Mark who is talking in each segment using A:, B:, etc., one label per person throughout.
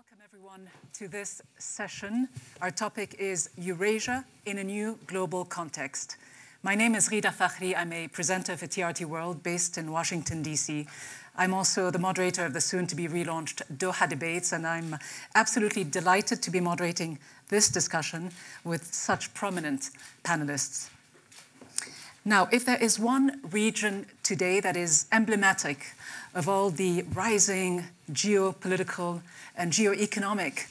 A: Welcome everyone to this session. Our topic is Eurasia in a new global context. My name is Rida Fakhri. I'm a presenter for TRT World based in Washington, D.C. I'm also the moderator of the soon-to-be relaunched Doha debates, and I'm absolutely delighted to be moderating this discussion with such prominent panelists. Now, if there is one region today that is emblematic of all the rising geopolitical and geo-economic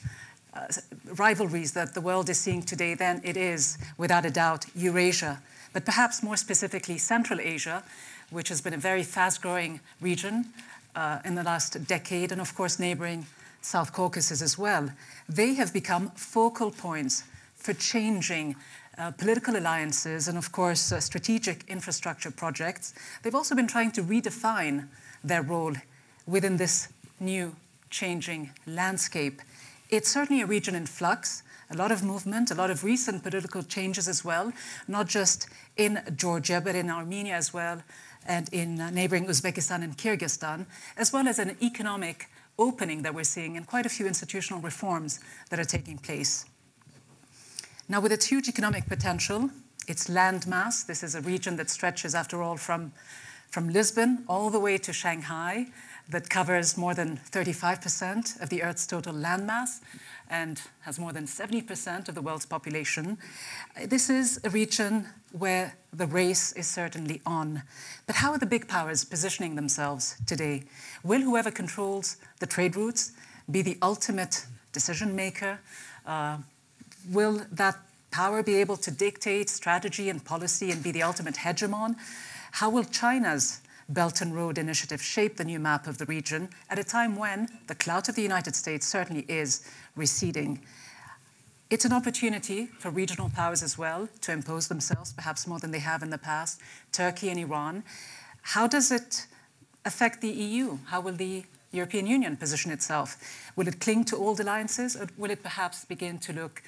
A: rivalries that the world is seeing today, then it is, without a doubt, Eurasia, but perhaps more specifically Central Asia, which has been a very fast-growing region in the last decade, and of course neighboring South Caucasus as well. They have become focal points for changing political alliances and, of course, strategic infrastructure projects. They've also been trying to redefine their role within this new changing landscape. It's certainly a region in flux, a lot of movement, a lot of recent political changes as well, not just in Georgia, but in Armenia as well, and in neighboring Uzbekistan and Kyrgyzstan, as well as an economic opening that we're seeing and quite a few institutional reforms that are taking place. Now, with its huge economic potential, its landmass, this is a region that stretches, after all, from Lisbon all the way to Shanghai, that covers more than 35% of the Earth's total landmass and has more than 70% of the world's population. This is a region where the race is certainly on. But how are the big powers positioning themselves today? Will whoever controls the trade routes be the ultimate decision maker? Will that power be able to dictate strategy and policy and be the ultimate hegemon? How will China's Belt and Road Initiative shape the new map of the region at a time when the clout of the United States certainly is receding? It's an opportunity for regional powers as well to impose themselves, perhaps more than they have in the past, Turkey and Iran. How does it affect the EU? How will the European Union position itself? Will it cling to old alliances, or will it perhaps begin to look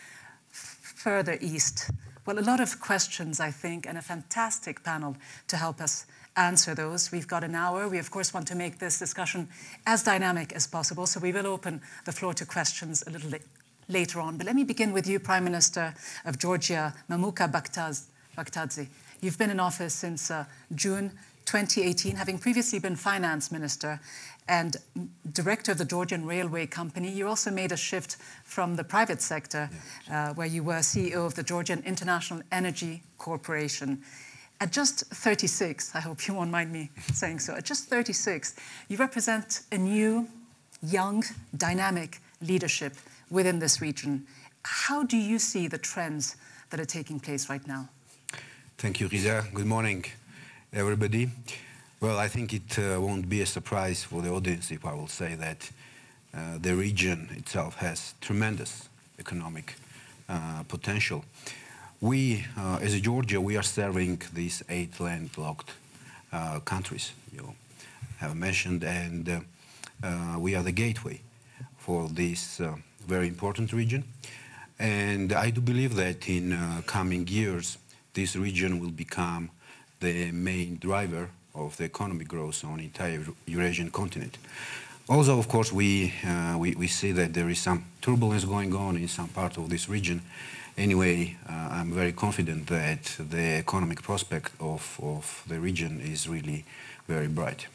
A: further east? Well, a lot of questions, I think, and a fantastic panel to help us answer those. We've got an hour. We, of course, want to make this discussion as dynamic as possible, so we will open the floor to questions a little later on. But let me begin with you, Prime Minister of Georgia, Mamuka Bakhtadze. You've been in office since June 2018, having previously been finance minister and director of the Georgian Railway Company. You also made a shift from the private sector, where you were CEO of the Georgian International Energy Corporation. At just 36, I hope you won't mind me saying so, at just 36, you represent a new, young, dynamic leadership within this region. How do you see the trends that are taking place right now?
B: Thank you, Rida. Good morning, everybody. Well, I think it won't be a surprise for the audience if I will say that the region itself has tremendous economic potential. We, as Georgia, we are serving these 8 landlocked countries you have mentioned, and we are the gateway for this very important region. And I do believe that in coming years, this region will become the main driver of the economic growth on the entire Eurasian continent. Also, of course, we see that there is some turbulence going on in some part of this region. Anyway, I'm very confident that the economic prospect of the region is really very bright.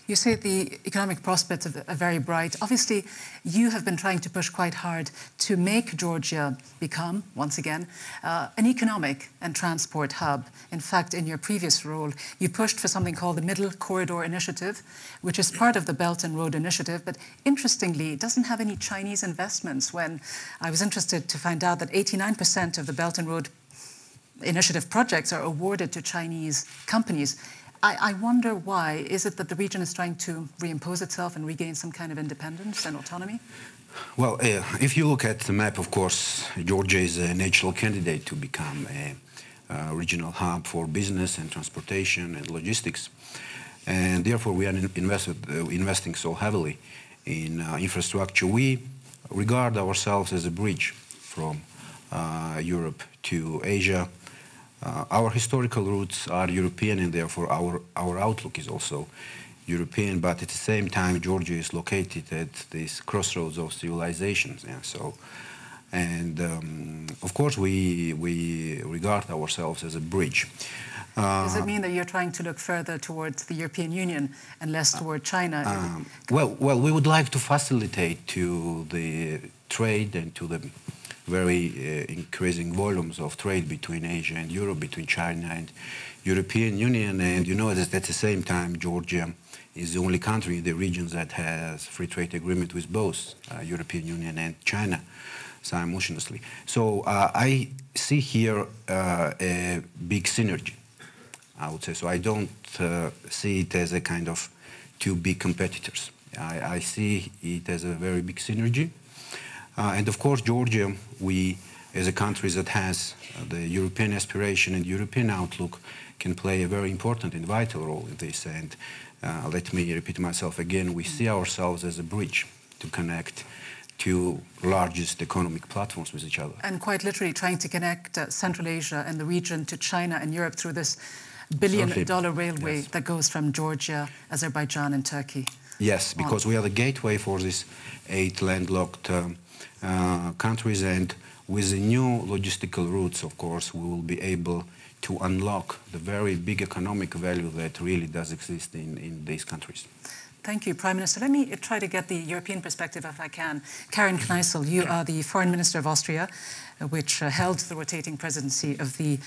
A: You say the economic prospects are very bright. Obviously, you have been trying to push quite hard to make Georgia become, once again, an economic and transport hub. In fact, in your previous role, you pushed for something called the Middle Corridor Initiative, which is part of the Belt and Road Initiative, but interestingly, it doesn't have any Chinese investments, when I was interested to find out that 89% of the Belt and Road Initiative projects are awarded to Chinese companies. I wonder why. Is it that the region is trying to reimpose itself and regain some kind of independence and autonomy?
B: Well, if you look at the map, of course, Georgia is a natural candidate to become a regional hub for business and transportation and logistics. And therefore, we are investing so heavily in infrastructure. We regard ourselves as a bridge from Europe to Asia. Our historical roots are European, and therefore our outlook is also European, but at the same time, Georgia is located at this crossroads of civilizations. Yeah, so, and of course, we regard ourselves as a bridge.
A: Does it mean that you're trying to look further towards the European Union and less toward China?
B: Well, we would like to facilitate to the trade and to the very increasing volumes of trade between Asia and Europe, between China and European Union. And you know that at the same time, Georgia is the only country in the region that has free trade agreement with both European Union and China simultaneously. So I see here a big synergy, I would say. So I don't see it as a kind of two big competitors. I see it as a very big synergy. And of course, Georgia, we as a country that has the European aspiration and European outlook can play a very important and vital role in this. And let me repeat myself again, we see ourselves as a bridge to connect two largest economic platforms with each other.
A: And quite literally trying to connect Central Asia and the region to China and Europe through this billion-dollar railway
B: yes.
A: that goes from Georgia, Azerbaijan and Turkey.
B: Yes, because we are the gateway for these 8 landlocked countries, and with the new logistical routes, of course, we will be able to unlock the very big economic value that really does exist in these countries.
A: Thank you, Prime Minister. Let me try to get the European perspective if I can. Karin Kneissl, you are the Foreign Minister of Austria, which held the rotating presidency of the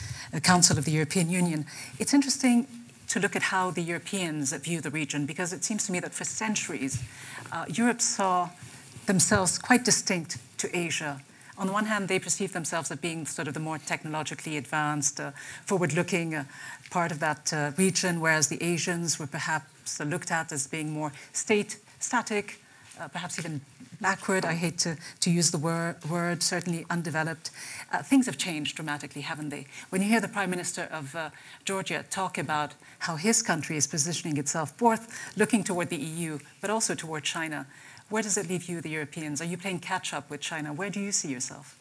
A: Council of the European Union. It's interesting to look at how the Europeans view the region, because it seems to me that for centuries, Europe saw themselves quite distinct to Asia. On the one hand, they perceive themselves as being sort of the more technologically advanced, forward-looking part of that region, whereas the Asians were perhaps looked at as being more static, perhaps even backward. I hate to use the word, certainly undeveloped. Things have changed dramatically, haven't they? When you hear the Prime Minister of Georgia talk about how his country is positioning itself both looking toward the EU, but also toward China, where does it leave you, the Europeans? Are you playing catch-up with China? Where do you see yourself?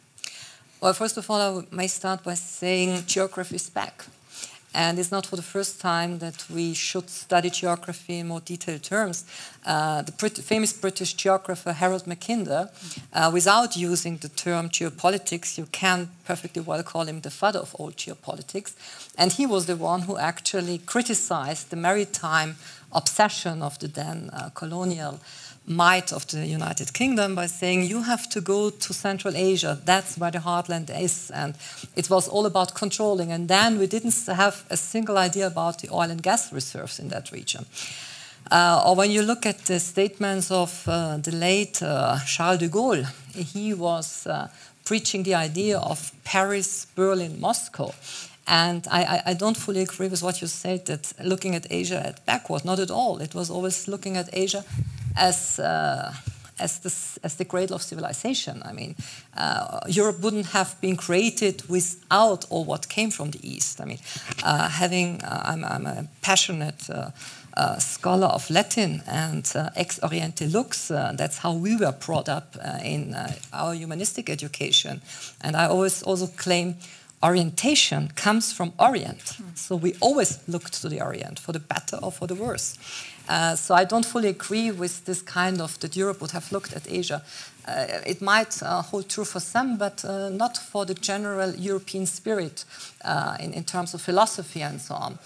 C: Well, first of all, I may start by saying geography is back. And it's not for the first time that we should study geography in more detailed terms. The famous British geographer Harold Mackinder, without using the term geopolitics, you can perfectly well call him the father of all geopolitics. And he was the one who actually criticized the maritime obsession of the then colonial might of the United Kingdom by saying you have to go to Central Asia, that's where the heartland is, and it was all about controlling. And then we didn't have a single idea about the oil and gas reserves in that region. Or when you look at the statements of the late Charles de Gaulle, he was preaching the idea of Paris, Berlin, Moscow. And I don't fully agree with what you said, that looking at Asia as backward. Not at all. It was always looking at Asia as the cradle of civilization. I mean, Europe wouldn't have been created without all what came from the East. I mean, I'm a passionate scholar of Latin and ex oriente lux. That's how we were brought up in our humanistic education. And I always also claim orientation comes from Orient. So we always looked to the Orient, for the better or for the worse. So I don't fully agree with this kind of that Europe would have looked at Asia. It might hold true for some, but not for the general European spirit in terms of philosophy and so on.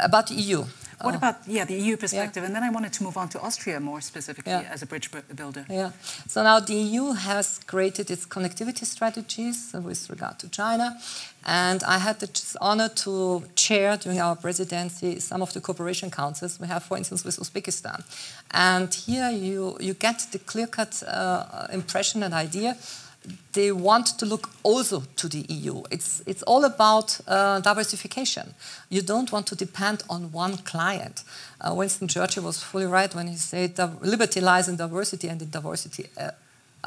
C: About the EU.
A: What about the EU perspective? Yeah. And then I wanted to move on to Austria more specifically as a bridge builder.
C: Yeah. So now the EU has created its connectivity strategies with regard to China. And I had the honor to chair during our presidency some of the cooperation councils we have, for instance, with Uzbekistan. And here you get the clear-cut impression and idea. They want to look also to the EU. It's all about diversification. You don't want to depend on one client. Winston Churchill was fully right when he said liberty lies in diversity and in diversity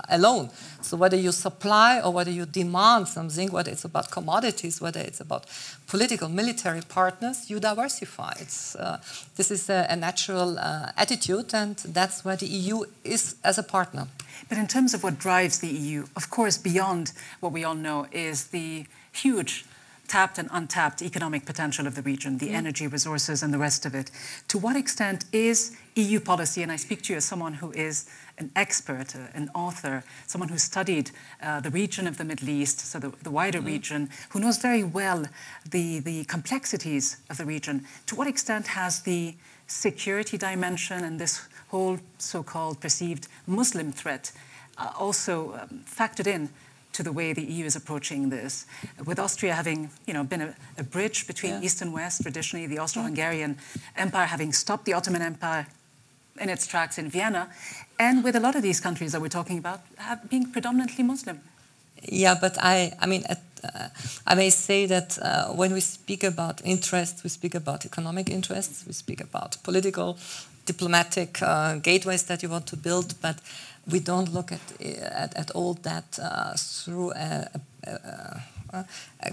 C: alone. So whether you supply or whether you demand something, whether it's about commodities, whether it's about political, military partners, you diversify. This is a natural attitude, and that's where the EU is as a partner.
A: But in terms of what drives the EU, of course, beyond what we all know is the huge tapped and untapped economic potential of the region, the energy resources and the rest of it. To what extent is EU policy, and I speak to you as someone who is an expert, an author, someone who studied the region of the Middle East, so the wider region, who knows very well the complexities of the region. To what extent has the security dimension and this whole so-called perceived Muslim threat also factored in to the way the EU is approaching this, with Austria having, been a bridge between East and West, traditionally the Austro-Hungarian Empire having stopped the Ottoman Empire in its tracks in Vienna, and with a lot of these countries that we're talking about being predominantly Muslim.
C: Yeah, but I may say that when we speak about interests, we speak about economic interests, we speak about political, diplomatic gateways that you want to build, but we don't look at all that through a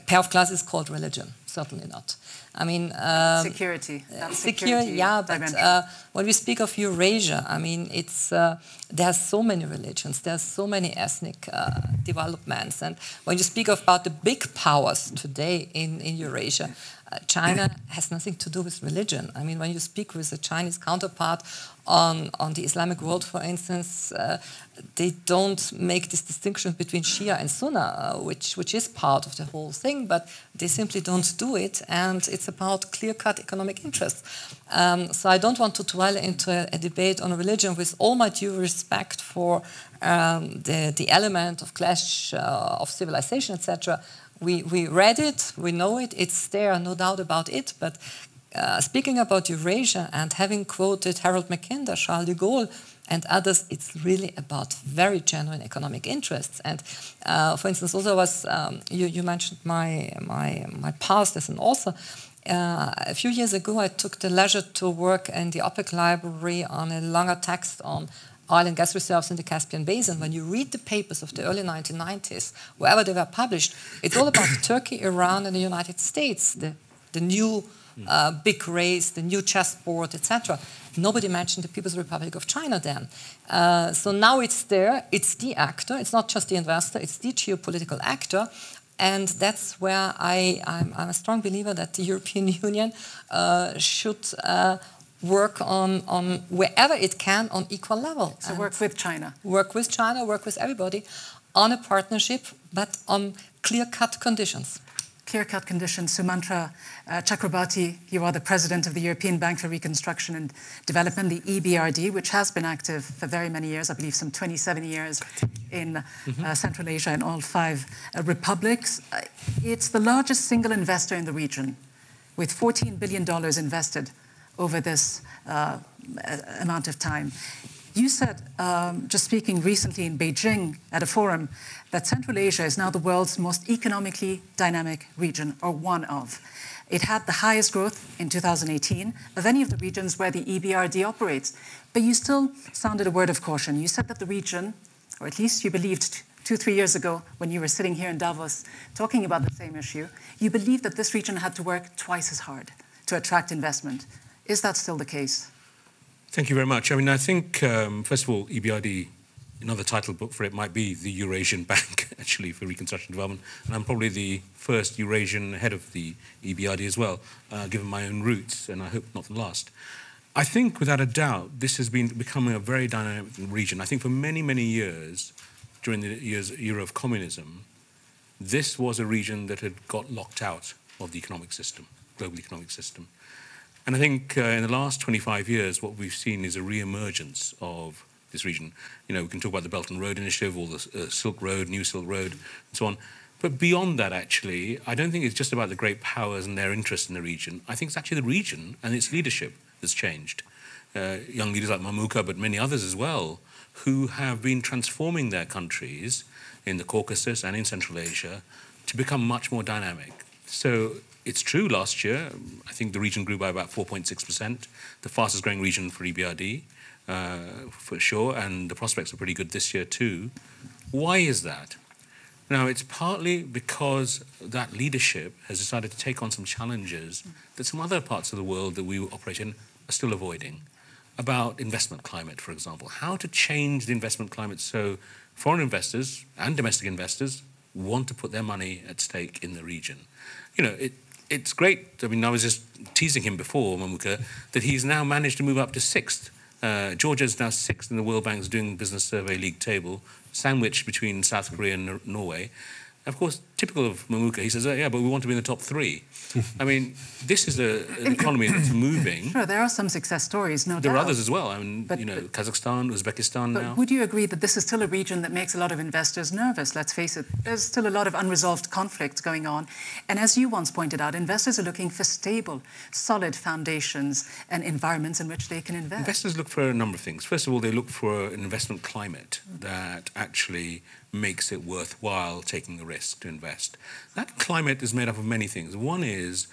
C: pair of glasses called religion. Certainly not. I mean,
A: security.
C: Yeah, but when we speak of Eurasia, I mean, it's there are so many religions, there are so many ethnic developments, and when you speak about the big powers today in Eurasia, China has nothing to do with religion. I mean, when you speak with a Chinese counterpart on the Islamic world, for instance, they don't make this distinction between Shia and Sunni, which is part of the whole thing, but they simply don't do it, and it's about clear-cut economic interests. So I don't want to dwell into a debate on religion with all my due respect for the element of clash of civilization, etc. We read it, we know it, it's there, no doubt about it, but speaking about Eurasia and having quoted Harold Mackinder, Charles de Gaulle, and others, it's really about very genuine economic interests. And for instance, also you mentioned my past as an author. A few years ago, I took the leisure to work in the OPEC library on a longer text on oil and gas reserves in the Caspian Basin. When you read the papers of the early 1990s, wherever they were published, it's all about Turkey, Iran, and the United States, the new big race, the new chessboard, etc. Nobody mentioned the People's Republic of China then. So now it's there, it's the actor, it's not just the investor, it's the geopolitical actor. And that's where I'm a strong believer that the European Union should work on wherever it can on equal level.
A: So work with China.
C: Work with China, work with everybody on a partnership, but on clear-cut conditions.
A: Clear-cut conditions. Sumantra, Chakrabarti, you are the president of the European Bank for Reconstruction and Development, the EBRD, which has been active for very many years, I believe some 27 years in Central Asia and all 5 republics. It's the largest single investor in the region, with $14 billion invested over this amount of time. You said, just speaking recently in Beijing at a forum, that Central Asia is now the world's most economically dynamic region, or one of. It had the highest growth in 2018 of any of the regions where the EBRD operates. But you still sounded a word of caution. You said that the region, or at least you believed 2-3 years ago when you were sitting here in Davos talking about the same issue, you believed that this region had to work twice as hard to attract investment. Is that still the case?
D: Thank you very much. I mean, I think, first of all, EBRD, another title book for it might be the Eurasian Bank, actually, for Reconstruction and Development. And I'm probably the first Eurasian head of the EBRD as well, given my own roots, and I hope not the last. I think, without a doubt, this has been becoming a very dynamic region. I think for many, many years, during the era of communism, this was a region that had got locked out of the economic system, global economic system. And I think in the last 25 years, what we've seen is a re-emergence of this region. You know, we can talk about the Belt and Road Initiative, or the Silk Road, New Silk Road, and so on. But beyond that, actually, I don't think it's just about the great powers and their interest in the region. I think it's actually the region and its leadership that's changed. Young leaders like Mamuka, but many others as well, who have been transforming their countries in the Caucasus and in Central Asia to become much more dynamic. So it's true, last year, I think the region grew by about 4.6%, the fastest growing region for EBRD, for sure, and the prospects are pretty good this year too. Why is that? Now, it's partly because that leadership has decided to take on some challenges that some other parts of the world that we operate in are still avoiding, about investment climate, for example. How to change the investment climate so foreign investors and domestic investors want to put their money at stake in the region. You know, it's great. I mean, I was just teasing him before, Mamuka, that he's now managed to move up to 6th. Georgia's now 6th in the World Bank's Doing Business Survey League table, sandwiched between South Korea and Norway. Of course, typical of Mamuka, he says, oh, yeah, but we want to be in the top 3. I mean, this is an economy that's moving.
A: Sure, there are some success stories, no doubt.
D: There are others as well. I mean, you know, Kazakhstan, Uzbekistan now.
A: But would you agree that this is still a region that makes a lot of investors nervous? Let's face it, there's still a lot of unresolved conflict going on. And as you once pointed out, investors are looking for stable, solid foundations and environments in which they can invest.
D: Investors look for a number of things. First of all, they look for an investment climate that actually makes it worthwhile taking the risk to invest. That climate is made up of many things. One is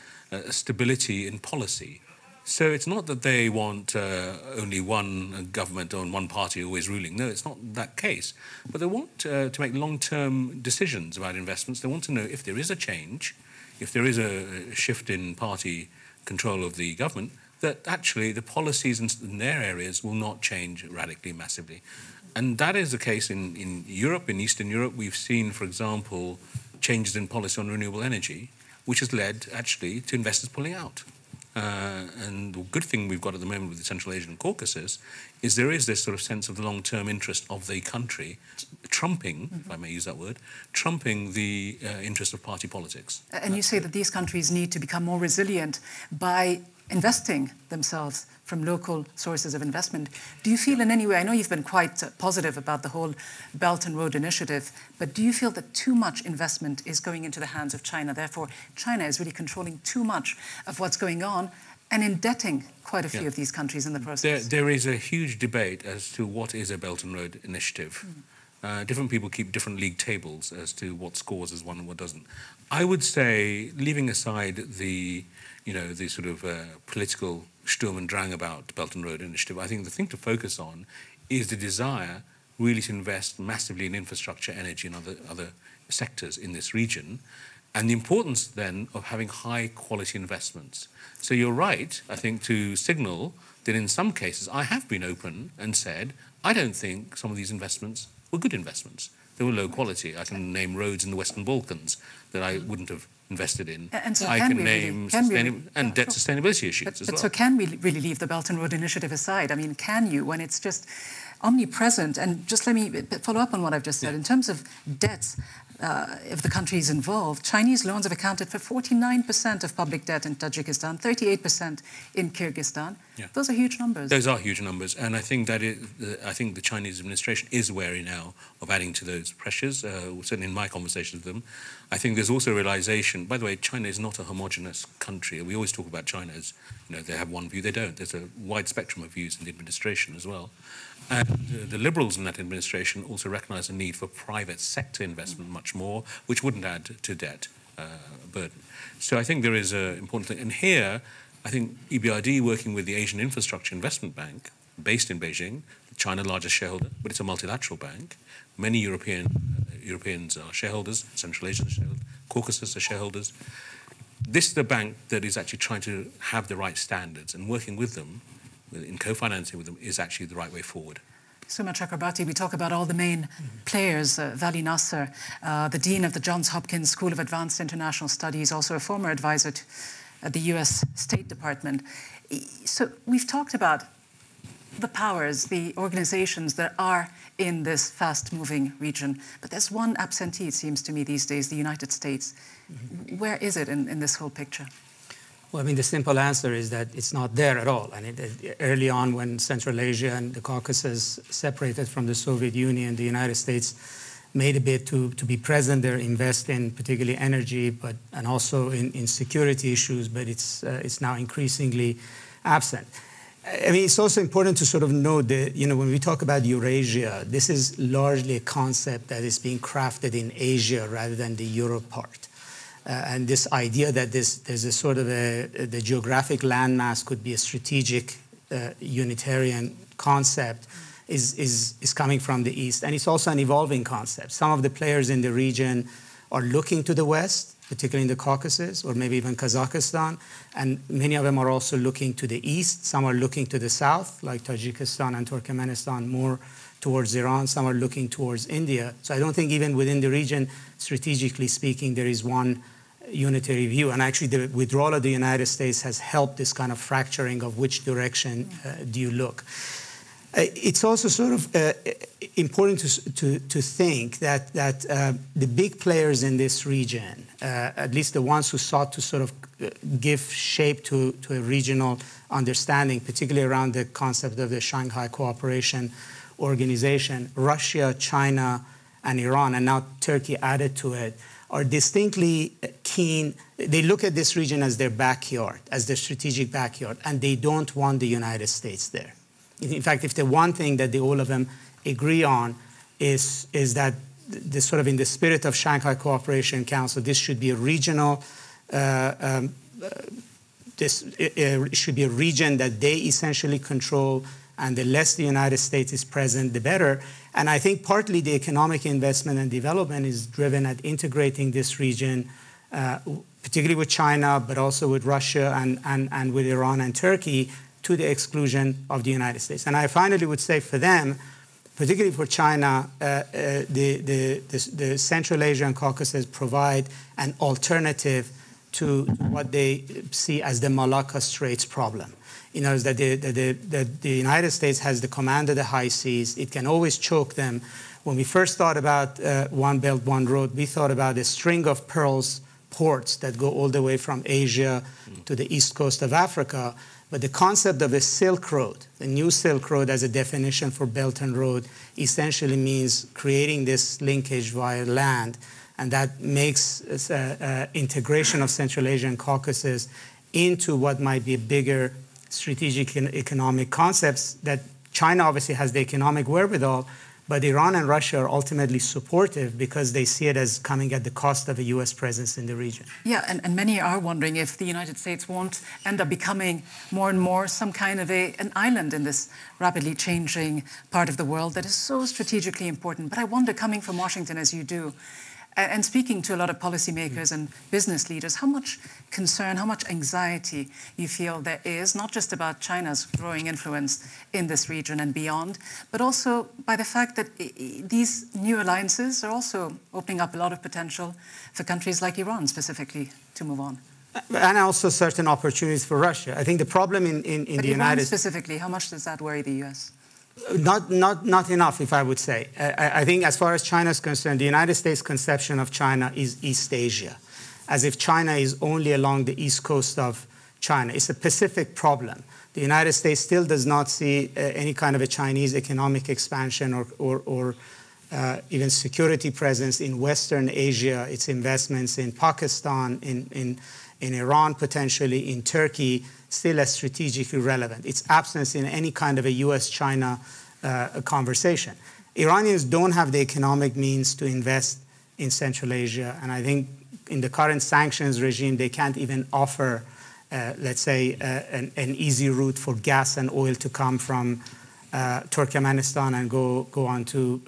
D: stability in policy. So it's not that they want only one government or one party always ruling. No, it's not that case. But they want to make long-term decisions about investments. They want to know if there is a change, if there is a shift in party control of the government, that actually the policies in their areas will not change radically, massively. And that is the case in Europe, in Eastern Europe. We've seen, for example, changes in policy on renewable energy, which has led, actually, to investors pulling out. And the good thing we've got at the moment with the Central Asian Caucasus is there is this sort of sense of the long-term interest of the country trumping, if I may use that word, trumping the interest of party politics.
A: And you say that these countries need to become more resilient by investing themselves from local sources of investment. Do you feel in any way, I know you've been quite positive about the whole Belt and Road Initiative, but do you feel that too much investment is going into the hands of China? Therefore, China is really controlling too much of what's going on and indebting quite a few of these countries in the process.
D: There is a huge debate as to what is a Belt and Road Initiative. Different people keep different league tables as to what scores as one and what doesn't. I would say, leaving aside the sort of political Sturm und Drang about the Belt and Road Initiative, I think the thing to focus on is the desire really to invest massively in infrastructure, energy and other sectors in this region, and the importance then of having high quality investments. So you're right, I think, to signal that in some cases I have been open and said, I don't think some of these investments were good investments. They were low quality. I can name roads in the Western Balkans that I wouldn't have invested in.
A: And so
D: I can name debt sustainability issues as well.
A: So can we really leave the Belt and Road Initiative aside? I mean, can you, when it's just omnipresent? And just let me follow up on what I've just said. In terms of debts of the countries involved, Chinese loans have accounted for 49% of public debt in Tajikistan, 38% in Kyrgyzstan. Those are huge numbers.
D: Those are huge numbers, and I think that I think the Chinese administration is wary now of adding to those pressures. Certainly in my conversations with them, I think there's also a realization. By the way, China is not a homogenous country. We always talk about China as they have one view. They don't. There's a wide spectrum of views in the administration as well. And the Liberals in that administration also recognise the need for private sector investment much more, which wouldn't add to debt burden. So I think there is an important thing. And here, I think EBRD, working with the Asian Infrastructure Investment Bank, based in Beijing, China's largest shareholder, but it's a multilateral bank. Many Europeans are shareholders, Central Asians are shareholders, Caucasus are shareholders. This is the bank that is actually trying to have the right standards, and working with them, in co-financing with them, is actually the right way forward.
A: Sumantra Chakrabarti, we talk about all the main players, Vali Nasr, the Dean of the Johns Hopkins School of Advanced International Studies, also a former advisor at the US State Department. So we've talked about the powers, the organizations that are in this fast-moving region, but there's one absentee, it seems to me these days, the United States. Where is it in this whole picture?
E: Well, I mean, the simple answer is that it's not there at all. And early on, when Central Asia and the Caucasus separated from the Soviet Union, the United States made a bid to be present there, invest in particularly energy, and also in security issues, but it's now increasingly absent. I mean, it's also important to sort of note that, when we talk about Eurasia, this is largely a concept that is being crafted in Asia rather than the Europe part. And this idea that there's a sort of the geographic landmass could be a strategic unitarian concept is coming from the East. And it's also an evolving concept. Some of the players in the region are looking to the West, particularly in the Caucasus, or maybe even Kazakhstan. And many of them are also looking to the East. Some are looking to the South, like Tajikistan and Turkmenistan, more towards Iran, some are looking towards India. So I don't think even within the region, strategically speaking, there is one unitary view. And actually, the withdrawal of the United States has helped this kind of fracturing of which direction do you look. It's also sort of important to think that the big players in this region, at least the ones who sought to sort of give shape to a regional understanding, particularly around the concept of the Shanghai Cooperation Organization, Russia, China, and Iran, and now Turkey added to it, are distinctly keen. They look at this region as their backyard, as their strategic backyard, and they don't want the United States there. In fact, if the one thing that all of them agree on is that this sort of in the spirit of Shanghai Cooperation Council, this should be a regional, it should be a region that they essentially control, and the less the United States is present, the better. And I think partly the economic investment and development is driven at integrating this region, particularly with China, but also with Russia and with Iran and Turkey, to the exclusion of the United States. And I finally would say for them, particularly for China, the Central Asia and Caucasus provide an alternative to what they see as the Malacca Straits problem. You know, is that the United States has the command of the high seas. It can always choke them. When we first thought about One Belt, One Road, we thought about a string of pearls ports that go all the way from Asia to the east coast of Africa. But the concept of a Silk Road, the new Silk Road as a definition for Belt and Road, essentially means creating this linkage via land. And that makes integration of Central Asia and Caucasus into what might be bigger strategic and economic concepts that China obviously has the economic wherewithal, but Iran and Russia are ultimately supportive because they see it as coming at the cost of a U.S. presence in the region.
A: Yeah, and many are wondering if the United States won't end up becoming more and more some kind of an island in this rapidly changing part of the world that is so strategically important. But I wonder, coming from Washington as you do, and speaking to a lot of policymakers and business leaders, how much concern, how much anxiety you feel there is, not just about China's growing influence in this region and beyond, but also by the fact that these new alliances are also opening up a lot of potential for countries like Iran specifically to move on.
E: And also certain opportunities for Russia. I think the problem in the United States...
A: specifically, how much does that worry the U.S.?
E: Not enough, if I would say. I think as far as China is concerned, the United States' conception of China is East Asia, as if China is only along the east coast of China. It's a Pacific problem. The United States still does not see any kind of a Chinese economic expansion or even security presence in Western Asia, its investments in Pakistan, in Iran, potentially in Turkey, still as strategically relevant. Its absence in any kind of a U.S.-China conversation. Iranians don't have the economic means to invest in Central Asia, and I think in the current sanctions regime, they can't even offer, let's say, an easy route for gas and oil to come from Turkmenistan and go onto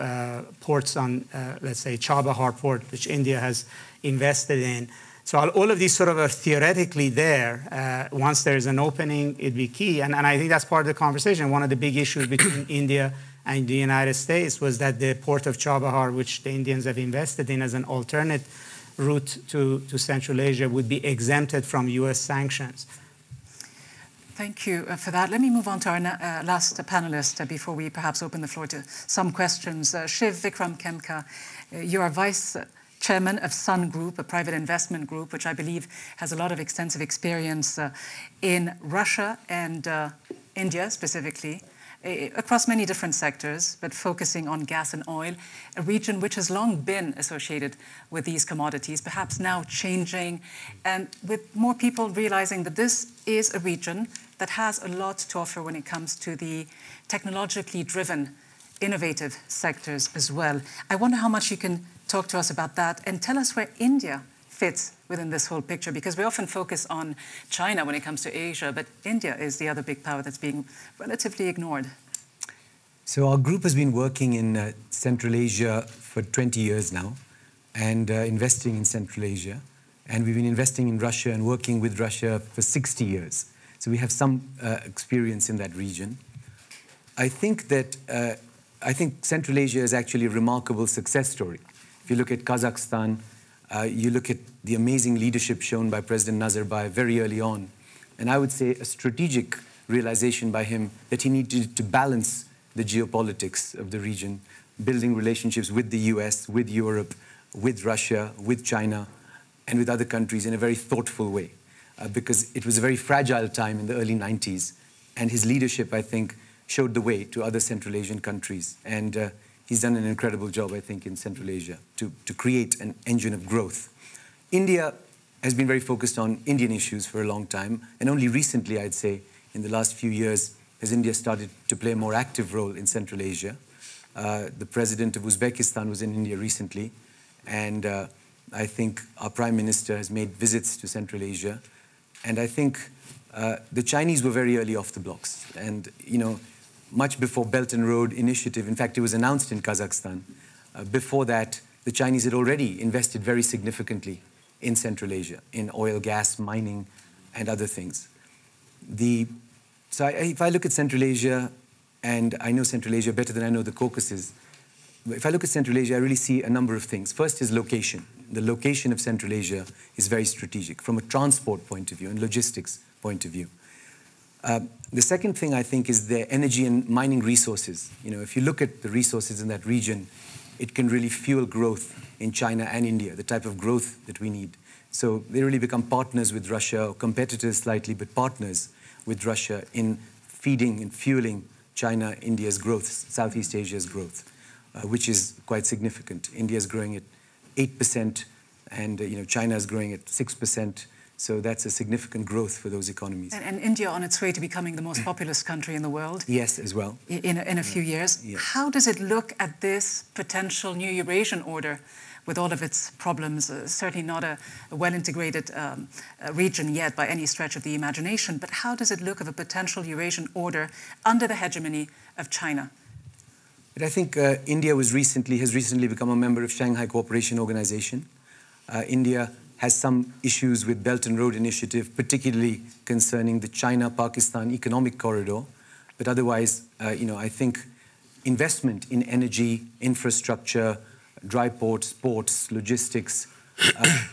E: ports on, let's say, Chabahar port, which India has invested in. So all of these sort of are theoretically there. Once there's an opening, it'd be key. And I think that's part of the conversation. One of the big issues between India and the United States was that the port of Chabahar, which the Indians have invested in as an alternate route to Central Asia, would be exempted from U.S. sanctions.
A: Thank you for that. Let me move on to our last panelist before we perhaps open the floor to some questions. Shiv, Vikram, Khemka, you are Vice Chairman of Sun Group, a private investment group, which I believe has a lot of extensive experience in Russia and India specifically, across many different sectors, but focusing on gas and oil, a region which has long been associated with these commodities, perhaps now changing, and with more people realizing that this is a region that has a lot to offer when it comes to the technologically driven, innovative sectors as well. I wonder how much you can talk to us about that and tell us where India fits within this whole picture, because we often focus on China when it comes to Asia, but India is the other big power that's being relatively ignored.
F: So our group has been working in Central Asia for 20 years now and investing in Central Asia. And we've been investing in Russia and working with Russia for 60 years. So we have some experience in that region. I think that I think Central Asia is actually a remarkable success story. If you look at Kazakhstan, you look at the amazing leadership shown by President Nasr very early on, and I would say a strategic realization by him that he needed to balance the geopolitics of the region, building relationships with the US, with Europe, with Russia, with China, and with other countries in a very thoughtful way, because it was a very fragile time in the early 90s, and his leadership, I think, showed the way to other Central Asian countries. And he's done an incredible job, I think, in Central Asia to create an engine of growth. India has been very focused on Indian issues for a long time, and only recently, I'd say, in the last few years, has India started to play a more active role in Central Asia. The president of Uzbekistan was in India recently, and I think our prime minister has made visits to Central Asia. And I think the Chinese were very early off the blocks. And, you know, much before Belt and Road Initiative, in fact, it was announced in Kazakhstan. Before that, the Chinese had already invested very significantly in Central Asia, in oil, gas, mining, and other things. If I look at Central Asia, and I know Central Asia better than I know the Caucasus, if I look at Central Asia, I really see a number of things. First is location. The location of Central Asia is very strategic from a transport point of view and logistics point of view. The second thing, I think, is the energy and mining resources. You know, if you look at the resources in that region, it can really fuel growth in China and India, the type of growth that we need. So they really become partners with Russia, or competitors slightly, but partners with Russia in feeding and fueling China, India's growth, Southeast Asia's growth, which is quite significant. India is growing at 8%, and you know, China is growing at 6%. So that's a significant growth for those economies.
A: And India on its way to becoming the most populous country in the world.
F: Yes, as well.
A: In a few years.
F: Yes.
A: How does it look at this potential new Eurasian order with all of its problems? Certainly not a well-integrated region yet by any stretch of the imagination, but how does it look of a potential Eurasian order under the hegemony of China?
F: But I think India has recently become a member of Shanghai Cooperation Organization. India has some issues with Belt and Road Initiative, particularly concerning the China-Pakistan economic corridor. But otherwise, you know, I think investment in energy, infrastructure, dry ports, ports, logistics,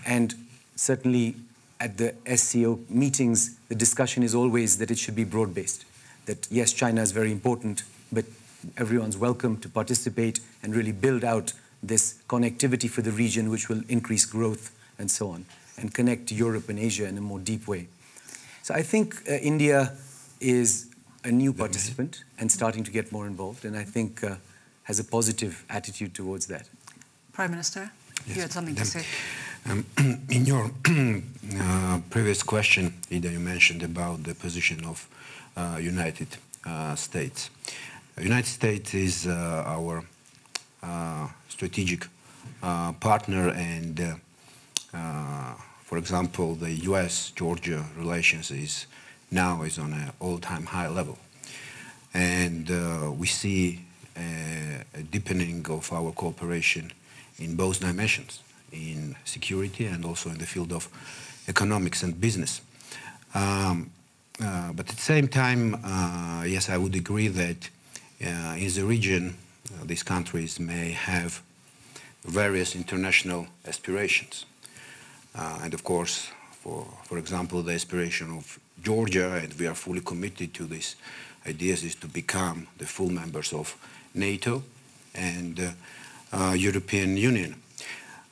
F: and certainly at the SCO meetings, the discussion is always that it should be broad-based. That yes, China is very important, but everyone's welcome to participate and really build out this connectivity for the region, which will increase growth and so on, and connect Europe and Asia in a more deep way. So I think India is a new participant and starting to get more involved, and I think has a positive attitude towards that.
A: Prime Minister, yes. You had something to say.
B: In your previous question, Ida, you mentioned about the position of United States. United States is our strategic partner, and for example, the US-Georgia relations is on an all-time high level. And we see a deepening of our cooperation in both dimensions, in security and also in the field of economics and business. But at the same time, yes, I would agree that in the region, these countries may have various international aspirations. And of course, for example, the aspiration of Georgia, and we are fully committed to this ideas, is to become the full members of NATO and European Union.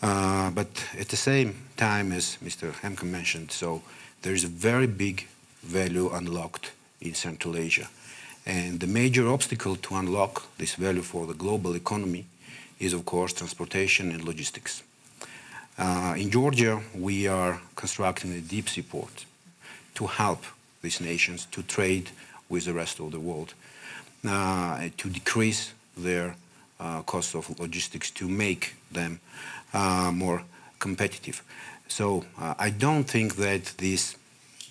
B: But at the same time, as Mr. Khemka mentioned, so there is a very big value unlocked in Central Asia. And the major obstacle to unlock this value for the global economy is, of course, transportation and logistics. In Georgia, we are constructing a deep seaport to help these nations to trade with the rest of the world, to decrease their cost of logistics, to make them more competitive. So I don't think that this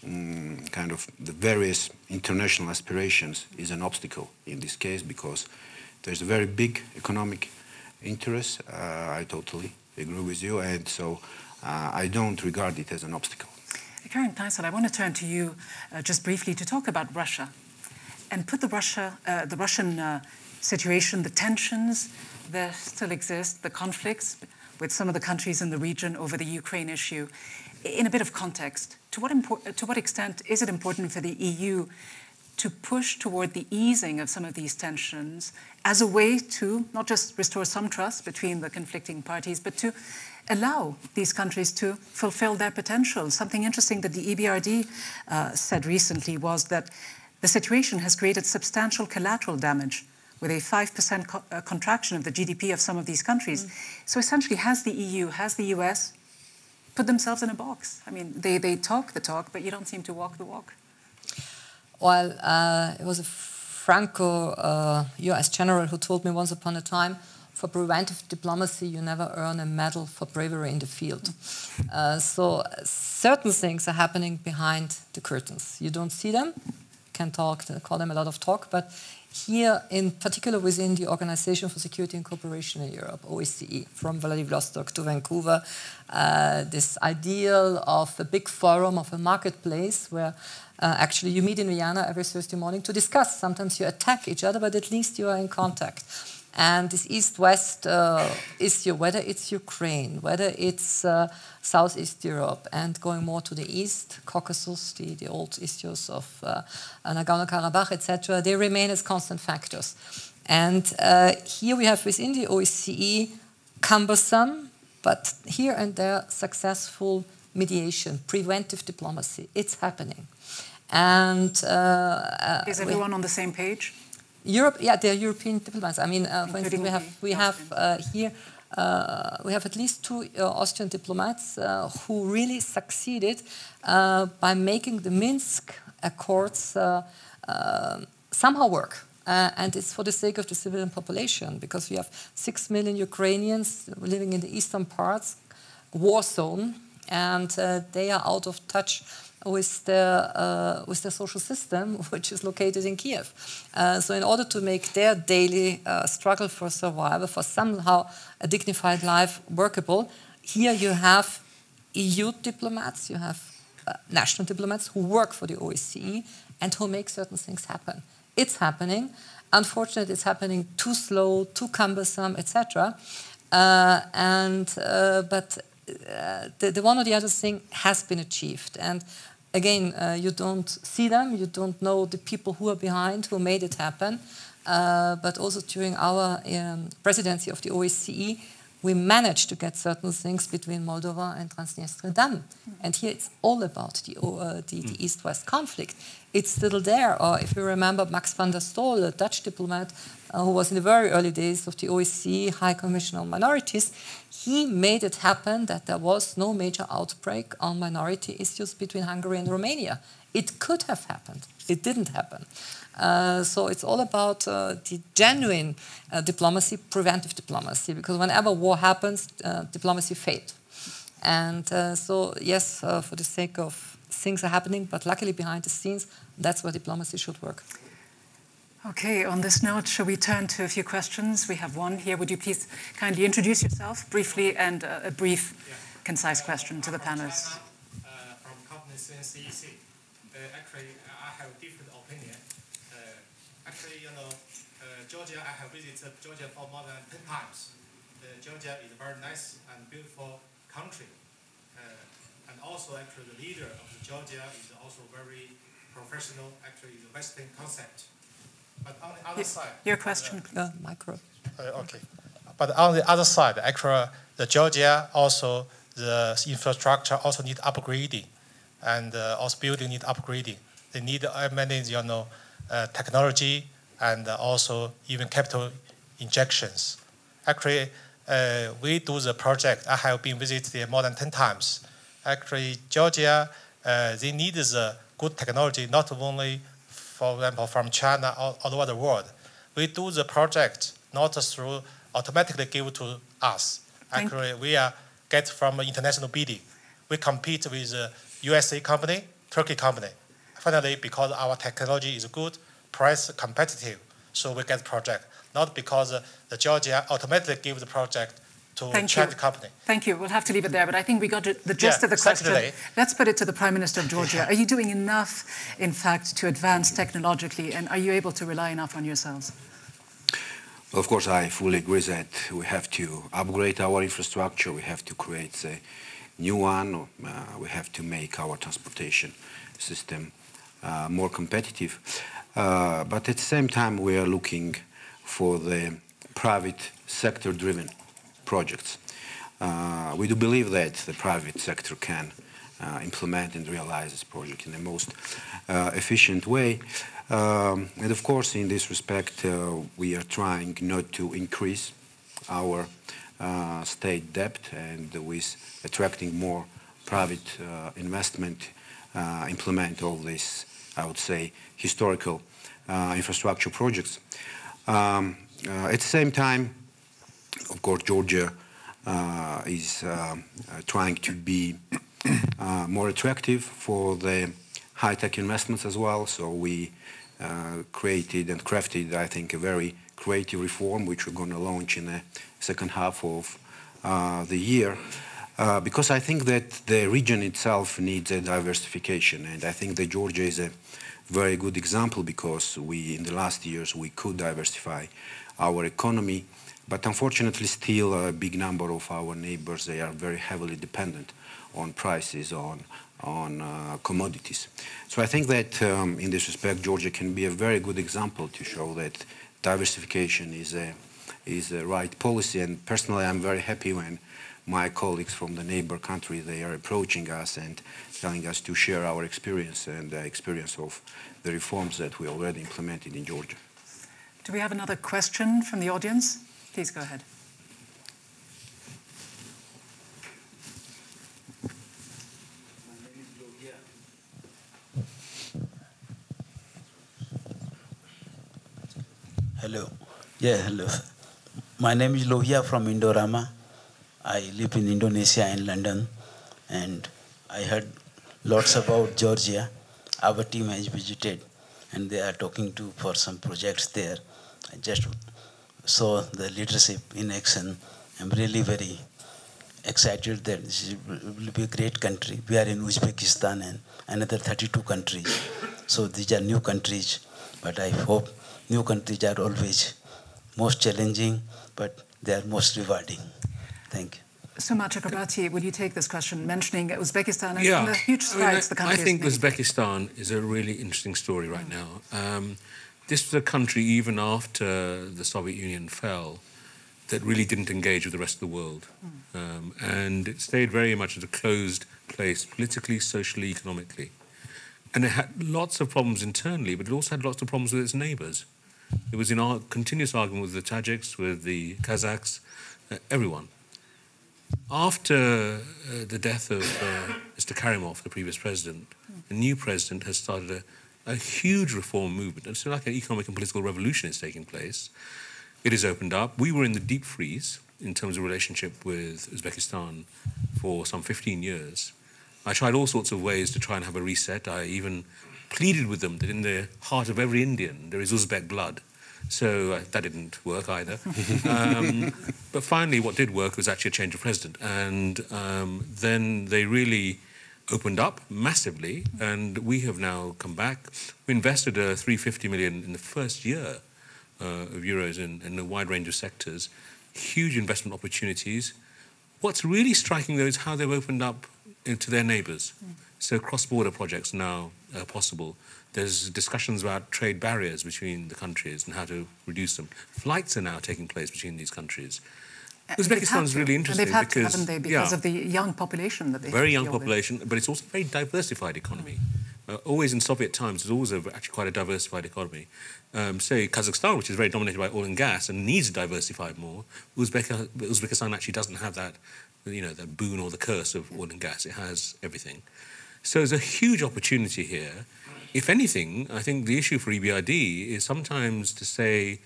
B: kind of the various international aspirations is an obstacle in this case, because there's a very big economic interest. I totally agree with you, and so I don't regard it as an obstacle.
A: Karin, Kneissl, I want to turn to you just briefly to talk about Russia and put the Russian situation, the tensions that still exist, the conflicts with some of the countries in the region over the Ukraine issue, in a bit of context. To what extent is it important for the EU to push toward the easing of some of these tensions as a way to not just restore some trust between the conflicting parties, but to allow these countries to fulfill their potential? Something interesting that the EBRD said recently was that the situation has created substantial collateral damage with a 5% contraction of the GDP of some of these countries. So essentially, has the EU, has the US put themselves in a box? I mean, they talk the talk, but you don't seem to walk the walk.
C: Well, it was a Franco-US general who told me once upon a time, for preventive diplomacy, you never earn a medal for bravery in the field. So certain things are happening behind the curtains. You don't see them, can talk, call them a lot of talk, but here, in particular within the Organization for Security and Cooperation in Europe, OSCE, from Vladivostok to Vancouver, this ideal of a big forum, of a marketplace where actually you meet in Vienna every Thursday morning to discuss. Sometimes you attack each other, but at least you are in contact. And this East-West issue, whether it's Ukraine, whether it's Southeast Europe, and going more to the East, Caucasus, the old issues of Nagorno-Karabakh, etc., they remain as constant factors. And here we have within the OSCE cumbersome, but here and there successful mediation, preventive diplomacy. It's happening. And
A: is everyone on the same page?
C: Europe, yeah, they're European diplomats. I mean, for instance, we have at least 2 Austrian diplomats who really succeeded by making the Minsk Accords somehow work. And it's for the sake of the civilian population, because we have 6 million Ukrainians living in the eastern parts, war zone, and they are out of touch with their social system, which is located in Kiev. So in order to make their daily struggle for survival, for somehow a dignified life workable, here you have EU diplomats, you have national diplomats who work for the OSCE and who make certain things happen. It's happening. Unfortunately, it's happening too slow, too cumbersome, etc. But the one or the other thing has been achieved. And again, you don't see them, you don't know the people who are behind, who made it happen. But also during our presidency of the OSCE, we managed to get certain things between Moldova and Transnistria done. And here it's all about the East-West conflict. It's still there. Or if you remember Max van der Stoel, a Dutch diplomat who was in the very early days of the OSCE High Commissioner on Minorities, he made it happen that there was no major outbreak on minority issues between Hungary and Romania. It could have happened. It didn't happen. So it's all about the genuine diplomacy, preventive diplomacy, because whenever war happens, diplomacy failed. And so, yes, for the sake of things are happening, but luckily behind the scenes, that's where diplomacy should work.
A: Okay, on this note, shall we turn to a few questions? We have one here. Would you please kindly introduce yourself briefly and a brief, concise question to the panelists?
G: From companies in CEC. Actually, I have a different opinion. Actually, you know, Georgia, I have visited Georgia for more than 10 times. Georgia is a very nice and beautiful country. And also, actually, the leader of Georgia is also very professional, actually, the Western concept. But on the other side...
A: Your question.
C: Micro.
G: Okay. But on the other side, actually, the Georgia also, the infrastructure also need upgrading. And also building need upgrading. They need many, you know, technology and also even capital injections. Actually, we do the project. I have been visited there more than 10 times. Actually, Georgia, they need the good technology, not only, for example, from China all over the world. We do the project not through automatically give to us. Actually, we are get from international bidding. We compete with USA company, Turkey company. Finally, because our technology is good, price competitive, so we get project. Not because the Georgia automatically give the project to Chinese company.
A: Thank you. We'll have to leave it there, but I think we got the gist of the question.
G: Certainly.
A: Let's put it to the Prime Minister of Georgia. Are you doing enough, in fact, to advance technologically, and are you able to rely enough on yourselves?
B: Of course, I fully agree that we have to upgrade our infrastructure, we have to create a new one, we have to make our transportation system more competitive. But at the same time, we are looking for the private sector-driven projects. We do believe that the private sector can implement and realize this project in the most efficient way. And of course, in this respect, we are trying not to increase our state debt, and with attracting more private investment, implement all these, I would say, historical infrastructure projects. At the same time, of course, Georgia is trying to be more attractive for the high-tech investments as well. So we created and crafted, I think, a very creative reform, which we're going to launch in the second half of the year. Because I think that the region itself needs a diversification, and I think that Georgia is a very good example, because in the last years, we could diversify our economy, but unfortunately still a big number of our neighbors, they are very heavily dependent on prices, on commodities. So I think that in this respect, Georgia can be a very good example to show that diversification is a right policy. And personally, I'm very happy when my colleagues from the neighbor country, they are approaching us and telling us to share our experience and the experience of the reforms that we already implemented in Georgia.
A: Do we have another question from the audience? Please go ahead.
H: Hello. Yeah, hello. My name is Lohia from Indorama. I live in Indonesia in London, and I heard lots about Georgia. Our team has visited, and they are talking for some projects there. I just saw the leadership in action. I'm really very excited that this will be a great country. We are in Uzbekistan and another 32 countries. So these are new countries, but I hope new countries are always most challenging, but they are most rewarding. Thank you.
A: Sumantra, Chakrabarti, would you take this question, mentioning Uzbekistan and the huge strides the country
D: I think
A: has made?
D: Uzbekistan is a really interesting story right now. This was a country, even after the Soviet Union fell, that really didn't engage with the rest of the world. And it stayed very much as a closed place, politically, socially, economically. And it had lots of problems internally, but it also had lots of problems with its neighbors. It was in our continuous argument with the Tajiks, with the Kazakhs, everyone. After the death of Mr. Karimov, the previous president, the new president has started a huge reform movement. It's like an economic and political revolution is taking place. It has opened up. We were in the deep freeze in terms of relationship with Uzbekistan for some 15 years. I tried all sorts of ways to try and have a reset. I even pleaded with them that in the heart of every Indian there is Uzbek blood. So that didn't work either. But finally what did work was actually a change of president. And then they really opened up massively, and we have now come back. We invested 350 million in the first year of euros in a wide range of sectors. Huge investment opportunities. What's really striking, though, is how they've opened up to their neighbours. So cross-border projects now are possible. There's discussions about trade barriers between the countries and how to reduce them. Flights are now taking place between these countries. Uzbekistan is really interesting.
A: And they've had
D: because,
A: to, haven't they, because of the young population that they
D: very young
A: deal with.
D: population, but it's also a very diversified economy. Always in Soviet times, it's always actually quite a diversified economy. Say Kazakhstan, which is very dominated by oil and gas and needs to diversify more, Uzbekistan actually doesn't have that, that boon or the curse of oil and gas. It has everything. So there's a huge opportunity here. If anything, I think the issue for EBRD is sometimes to say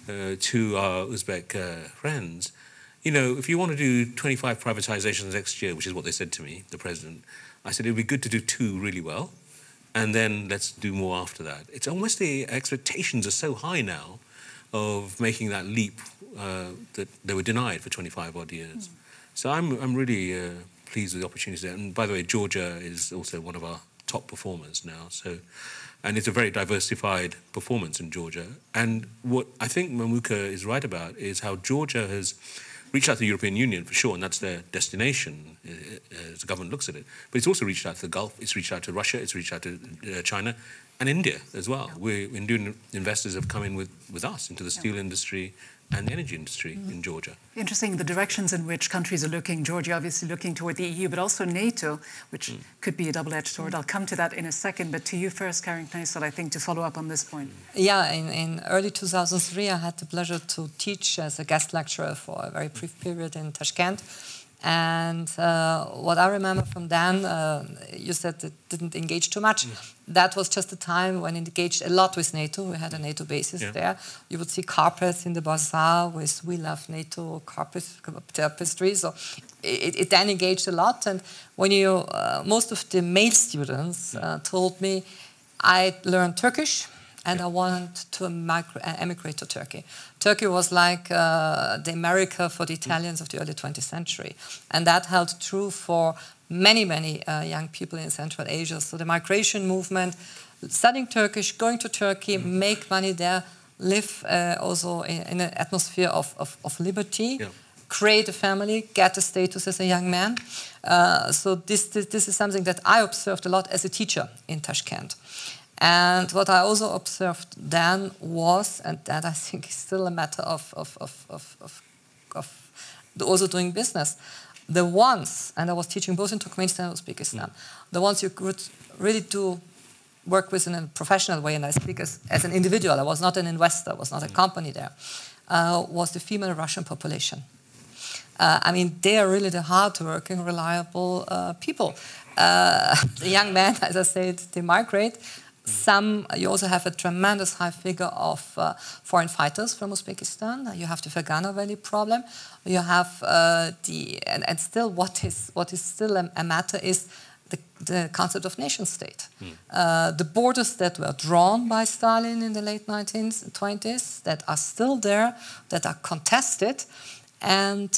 D: to our Uzbek friends, if you want to do 25 privatizations next year, which is what they said to me, the president, I said it would be good to do 2 really well, and then let's do more after that. It's almost the expectations are so high now of making that leap that they were denied for 25 odd years. So I'm really pleased with the opportunities there. And by the way, Georgia is also one of our top performers now. So And it's a very diversified performance in Georgia. And what I think Mamuka is right about is how Georgia has reached out to the European Union, for sure, and that's their destination as the government looks at it. But it's also reached out to the Gulf, it's reached out to Russia, it's reached out to China, and India as well. Indian investors have come in with us into the steel industry and the energy industry in Georgia.
A: Interesting, the directions in which countries are looking. Georgia obviously looking toward the EU, but also NATO, which could be a double-edged sword. I'll come to that in a second, but to you first, Karin Kneissl, I think, to follow up on this point.
C: Yeah, in early 2003, I had the pleasure to teach as a guest lecturer for a very brief period in Tashkent. And what I remember from then, you said it didn't engage too much. That was just a time when it engaged a lot with NATO. We had a NATO basis there. You would see carpets in the bazaar with "We love NATO" tapestry. So it then engaged a lot. And when you, most of the male students told me, I learned Turkish, and I wanted to emigrate to Turkey. Turkey was like the America for the Italians of the early 20th century. And that held true for many, many young people in Central Asia. So the migration movement, studying Turkish, going to Turkey, make money there, live also in an atmosphere of liberty, create a family, get a status as a young man. So this is something that I observed a lot as a teacher in Tashkent. And what I also observed then was, and that I think is still a matter of also doing business, the ones, and I was teaching both in Turkmenistan and Uzbekistan, the ones you could really do work with in a professional way, and I speak as an individual, I was not an investor, I was not a company there, was the female Russian population. I mean, they are really the hard-working, reliable people. The young men, as I said, they migrate. Some, you also have a tremendous high figure of foreign fighters from Uzbekistan. You have the Fergana Valley problem. You have and still what is still a matter is the concept of nation state. The borders that were drawn by Stalin in the late 1920s, that are still there, that are contested. And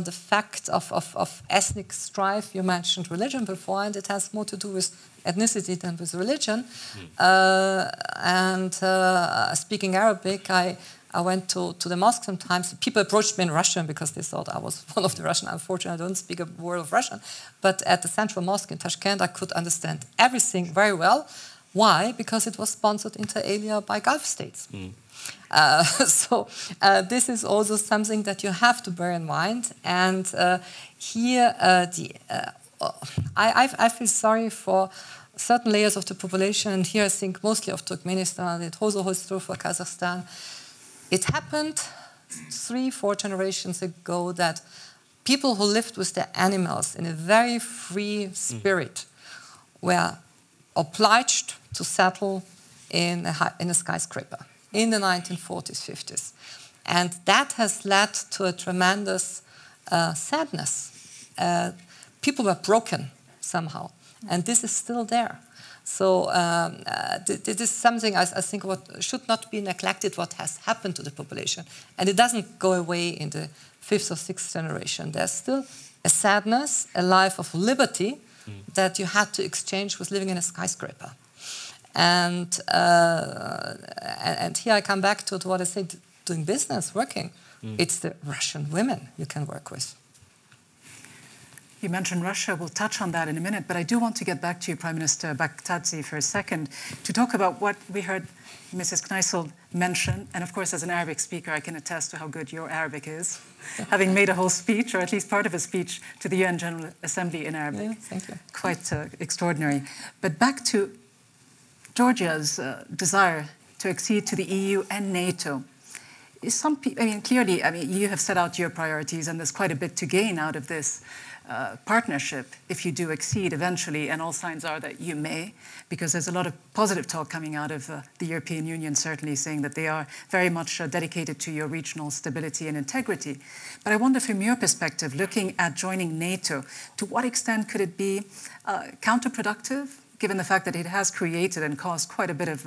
C: the fact of ethnic strife, you mentioned religion before, and it has more to do with ethnicity than with religion. Speaking Arabic, I went to the mosque sometimes. People approached me in Russian because they thought I was one of the Russian. Unfortunately, I don't speak a word of Russian. But at the central mosque in Tashkent, I could understand everything very well. Why? Because it was sponsored inter alia by Gulf states. So this is also something that you have to bear in mind. And here, I feel sorry for certain layers of the population. And here I think mostly of Turkmenistan. It also holds true for Kazakhstan. It happened 3-4 generations ago that people who lived with their animals in a very free spirit were obliged to settle in a skyscraper in the 1940s, 50s. And that has led to a tremendous sadness. People were broken somehow, and this is still there. So this is something I think what should not be neglected, what has happened to the population. And it doesn't go away in the 5th or 6th generation. There's still a sadness, a life of liberty that you had to exchange with living in a skyscraper. And here I come back to what I said, doing business, working. It's the Russian women you can work with.
A: You mentioned Russia. We'll touch on that in a minute, but I do want to get back to you, Prime Minister Bakhtadze, for a second to talk about what we heard Mrs. Kneissl mention. And of course, as an Arabic speaker, I can attest to how good your Arabic is, having made a whole speech, or at least part of a speech, to the UN General Assembly in Arabic.
C: Yeah, thank you.
A: Quite extraordinary. But back to Georgia's desire to accede to the EU and NATO. Clearly, you have set out your priorities, and there's quite a bit to gain out of this partnership if you do accede eventually, and all signs are that you may, because there's a lot of positive talk coming out of the European Union, certainly saying that they are very much dedicated to your regional stability and integrity. But I wonder, from your perspective, looking at joining NATO, to what extent could it be counterproductive, given the fact that it has created and caused quite a bit of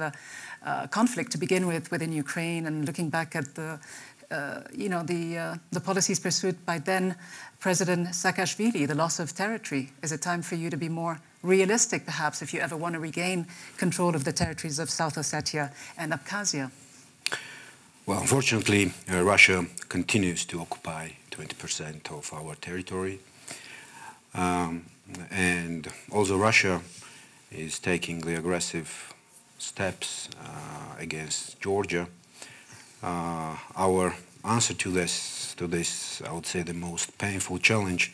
A: conflict to begin with within Ukraine, and looking back at the policies pursued by then President Saakashvili, the loss of territory? Is it time for you to be more realistic, perhaps, if you ever want to regain control of the territories of South Ossetia and Abkhazia?
B: Well, unfortunately, Russia continues to occupy 20% of our territory. And also Russia is taking the aggressive steps against Georgia. Our answer to this, I would say the most painful challenge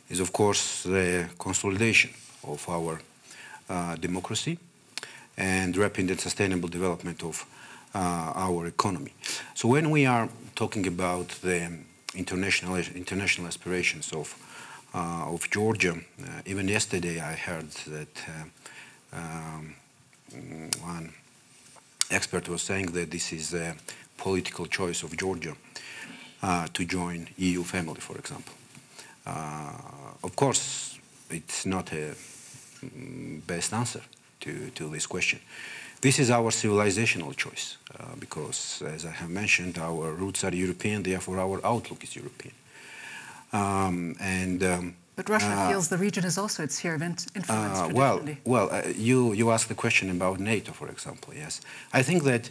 B: is, of course, the consolidation of our democracy and rapid and sustainable development of our economy. So when we are talking about the international aspirations of Georgia, even yesterday I heard that one expert was saying that this is a political choice of Georgia to join EU family, for example. Of course, it's not a best answer to this question. This is our civilizational choice because, as I have mentioned, our roots are European, therefore our outlook is European.
A: But Russia feels the region is also its sphere of influence traditionally.
B: You asked the question about NATO, for example, yes. I think that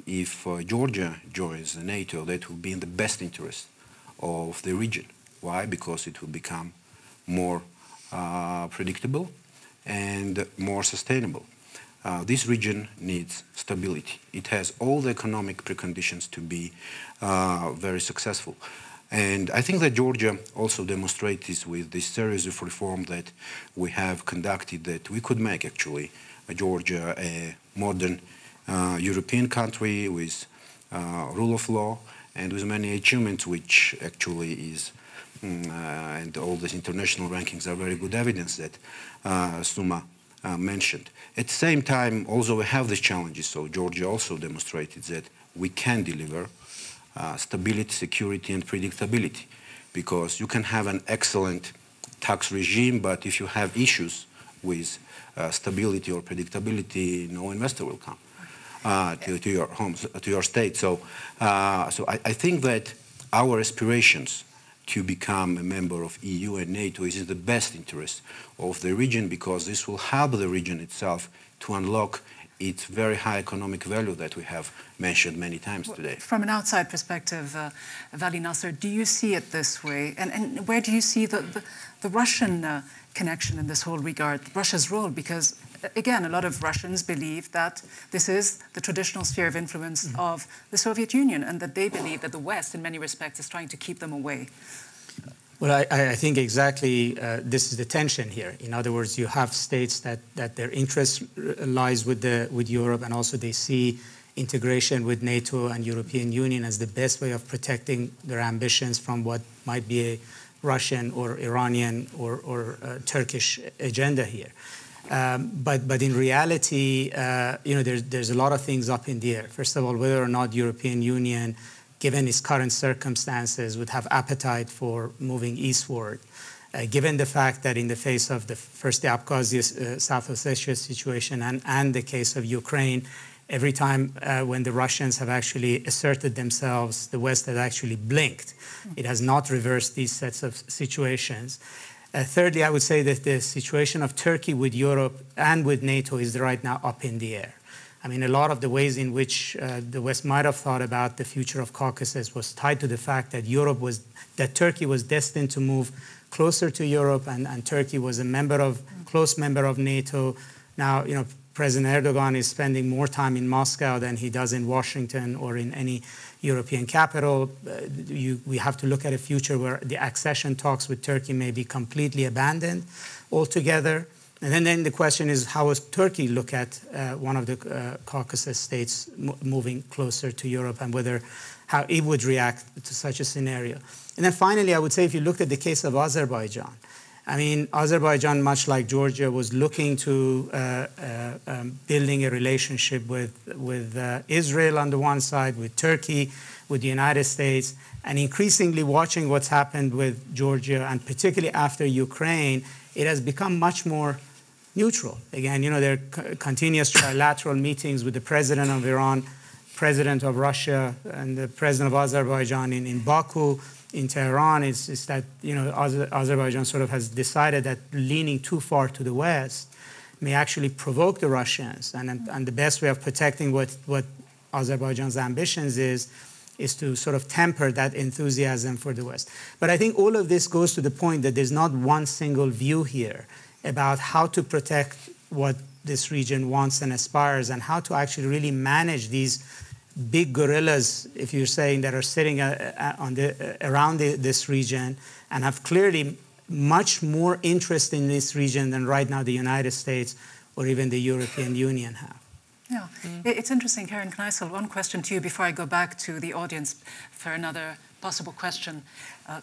B: if Georgia joins NATO, that will be in the best interest of the region. Why? Because it will become more predictable and more sustainable. This region needs stability. It has all the economic preconditions to be very successful. And I think that Georgia also demonstrates this with this series of reforms that we have conducted, that we could make actually Georgia a modern European country with rule of law and with many achievements, which actually is, and all these international rankings are very good evidence that Suma mentioned. At the same time, also we have these challenges, so Georgia also demonstrated that we can deliver stability, security, and predictability, because you can have an excellent tax regime, but if you have issues with stability or predictability, no investor will come to your homes, to your state. So I think that our aspirations to become a member of EU and NATO is in the best interest of the region, because this will help the region itself to unlock its very high economic value that we have mentioned many times today.
A: From an outside perspective, Vali, Nasr, do you see it this way? And where do you see the Russian connection in this whole regard, Russia's role? Because, again, a lot of Russians believe that this is the traditional sphere of influence of the Soviet Union, and that they believe that the West, in many respects, is trying to keep them away.
E: Well, I think exactly this is the tension here. In other words, you have states that their interest lies with Europe, and also they see integration with NATO and European Union as the best way of protecting their ambitions from what might be a Russian or Iranian or Turkish agenda here. But in reality, there's a lot of things up in the air. First of all, whether or not European Union, given its current circumstances, would have appetite for moving eastward, given the fact that in the face of the Abkhazia, South Ossetia situation and the case of Ukraine, every time when the Russians have actually asserted themselves, the West has actually blinked. It has not reversed these sets of situations. Thirdly, I would say that the situation of Turkey with Europe and with NATO is right now up in the air. I mean, a lot of the ways in which the West might have thought about the future of Caucasus was tied to the fact that Turkey was destined to move closer to Europe, and Turkey was a close member of NATO. Now, President Erdogan is spending more time in Moscow than he does in Washington or in any European capital. We have to look at a future where the accession talks with Turkey may be completely abandoned altogether. And then the question is, how does Turkey look at one of the Caucasus states moving closer to Europe, and how it would react to such a scenario? And then finally, I would say, if you looked at the case of Azerbaijan, I mean, Azerbaijan, much like Georgia, was looking to building a relationship with Israel on the one side, with Turkey, with the United States, and increasingly watching what's happened with Georgia, and particularly after Ukraine, it has become much more neutral. Again, there are continuous trilateral meetings with the president of Iran, president of Russia and the president of Azerbaijan in Baku, in Tehran, is that Azerbaijan sort of has decided that leaning too far to the West may actually provoke the Russians, and the best way of protecting what Azerbaijan's ambitions is to sort of temper that enthusiasm for the West. But I think all of this goes to the point that there's not one single view here about how to protect what this region wants and aspires, and how to actually really manage these big gorillas, if you're saying, that are sitting around this region and have clearly much more interest in this region than right now the United States or even the European Union have.
A: Yeah, it's interesting, Karin Kneissl. One question to you before I go back to the audience for another possible question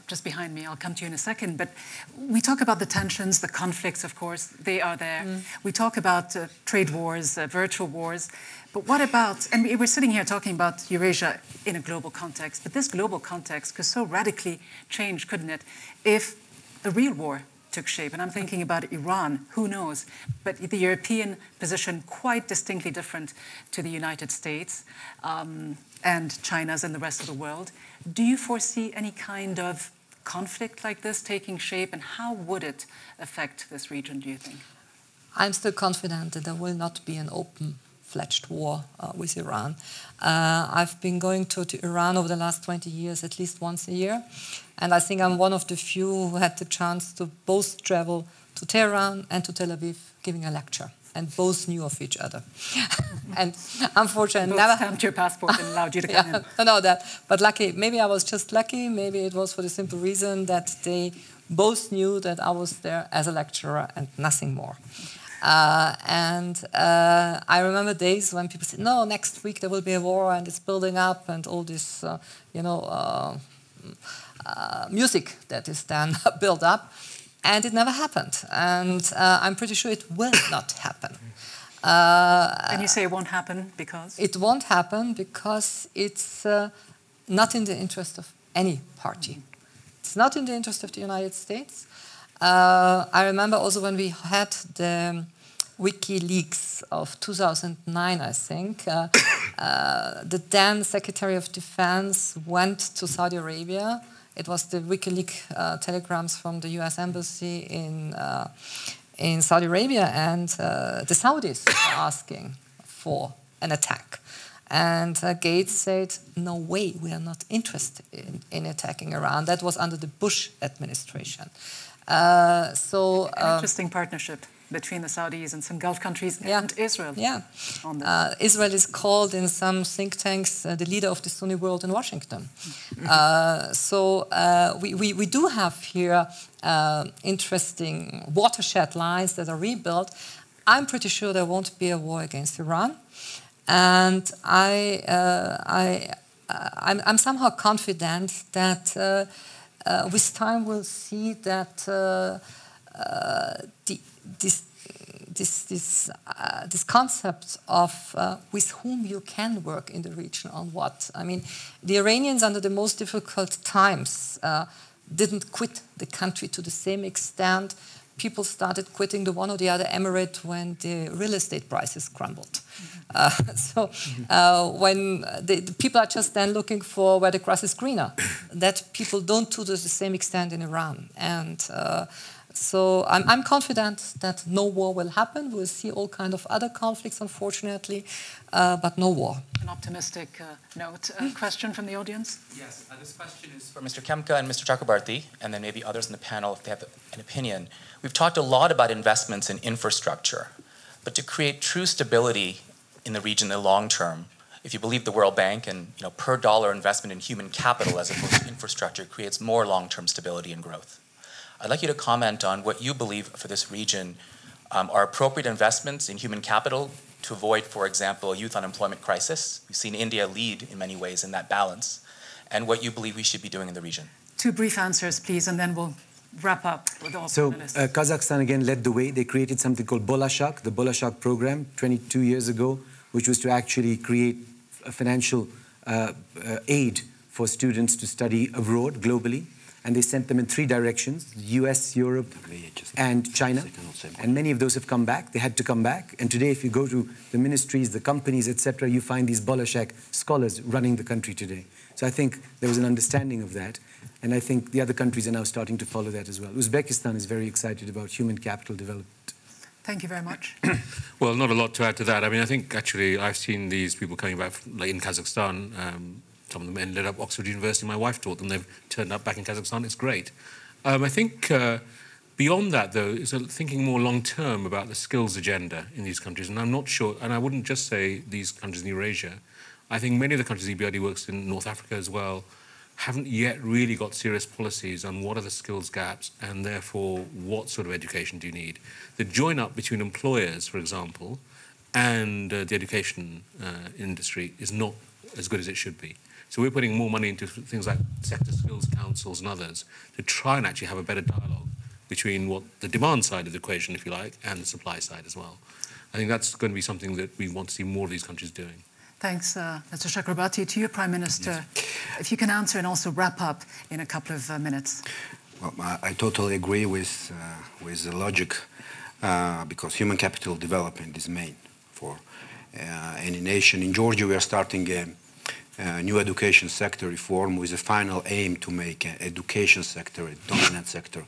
A: just behind me. I'll come to you in a second. But we talk about the tensions, the conflicts, of course, they are there. We talk about trade wars, virtual wars. But what about, and we're sitting here talking about Eurasia in a global context, but this global context could so radically change, couldn't it, if a real war took shape? And I'm thinking about Iran, who knows? But the European position quite distinctly different to the United States and China's and the rest of the world. Do you foresee any kind of conflict like this taking shape, and how would it affect this region, do you think?
C: I'm still confident that there will not be an open-fledged war with Iran. I've been going to Iran over the last 20 years at least once a year, and I think I'm one of the few who had the chance to both travel to Tehran and to Tel Aviv giving a lecture, and both knew of each other. And unfortunately,
A: both
C: never
A: stamped your passport and allowed you to come in.
C: I know that, but lucky. Maybe I was just lucky. Maybe it was for the simple reason that they both knew that I was there as a lecturer and nothing more. I remember days when people said, "No, next week there will be a war and it's building up," and all this, music that is then built up. And it never happened. And I'm pretty sure it will not happen.
A: And you say it won't happen because?
C: It won't happen because it's not in the interest of any party. It's not in the interest of the United States. I remember also when we had the WikiLeaks of 2009, I think, the then Secretary of Defense went to Saudi Arabia. It was the WikiLeaks telegrams from the US Embassy in Saudi Arabia, and the Saudis were asking for an attack. And Gates said, "No way, we are not interested in attacking Iran." That was under the Bush administration.
A: An interesting partnership between the Saudis and some Gulf countries and Israel.
C: Yeah.
A: On this.
C: Israel is called in some think tanks the leader of the Sunni world in Washington. We do have here interesting watershed lines that are rebuilt. I'm pretty sure there won't be a war against Iran. And I'm somehow confident that with time we'll see that this concept of with whom you can work in the region on what. I mean, the Iranians under the most difficult times didn't quit the country to the same extent. People started quitting the one or the other emirate when the real estate prices crumbled. When the people are just then looking for where the grass is greener, that people don't do to the same extent in Iran. And so I'm confident that no war will happen. We'll see all kinds of other conflicts, unfortunately, but no war.
A: An optimistic note. A question from the audience?
I: Yes, this question is for Mr. Khemka and Mr. Chakrabarti, and then maybe others in the panel if they have an opinion. We've talked a lot about investments in infrastructure, but to create true stability in the region in the long term, if you believe the World Bank, and per dollar investment in human capital as opposed to infrastructure creates more long-term stability and growth. I'd like you to comment on what you believe for this region are appropriate investments in human capital to avoid, for example, a youth unemployment crisis. We've seen India lead in many ways in that balance, and what you believe we should be doing in the region.
A: 2 brief answers, please, and then we'll wrap up with all panelists.
F: Kazakhstan again led the way. They created something called Bolashak, the Bolashak program, 22 years ago, which was to actually create a financial aid for students to study abroad globally. and they sent them in 3 directions: the US, Europe, and China. And many of those have come back. They had to come back. And today, if you go to the ministries, the companies, etc., you find these Bolashak scholars running the country today. So I think there was an understanding of that. And I think the other countries are now starting to follow that as well. Uzbekistan is very excited about human capital development.
A: Thank you very much.
D: Well, not a lot to add to that. I mean, I think actually I've seen these people coming back like in Kazakhstan. Some of them ended up Oxford University. My wife taught them. They've turned up back in Kazakhstan. It's great. I think beyond that, though, is thinking more long-term about the skills agenda in these countries. And I'm not sure, and I wouldn't just say these countries in Eurasia. I think many of the countries EBRD works in North Africa as well haven't yet really got serious policies on what are the skills gaps and therefore what sort of education do you need. The join-up between employers, for example, and the education industry is not as good as it should be. So we're putting more money into things like sector skills councils and others to try and actually have a better dialogue between what the demand side of the equation, if you like, and the supply side as well. I think that's going to be something that we want to see more of these countries doing.
A: Thanks, Mr. Chakrabarti. To you, Prime Minister, yes. If you can answer and also wrap up in a couple of minutes.
B: Well, I totally agree with the logic, because human capital development is main for any nation. In Georgia, we are starting a new education sector reform with a final aim to make an education sector a dominant sector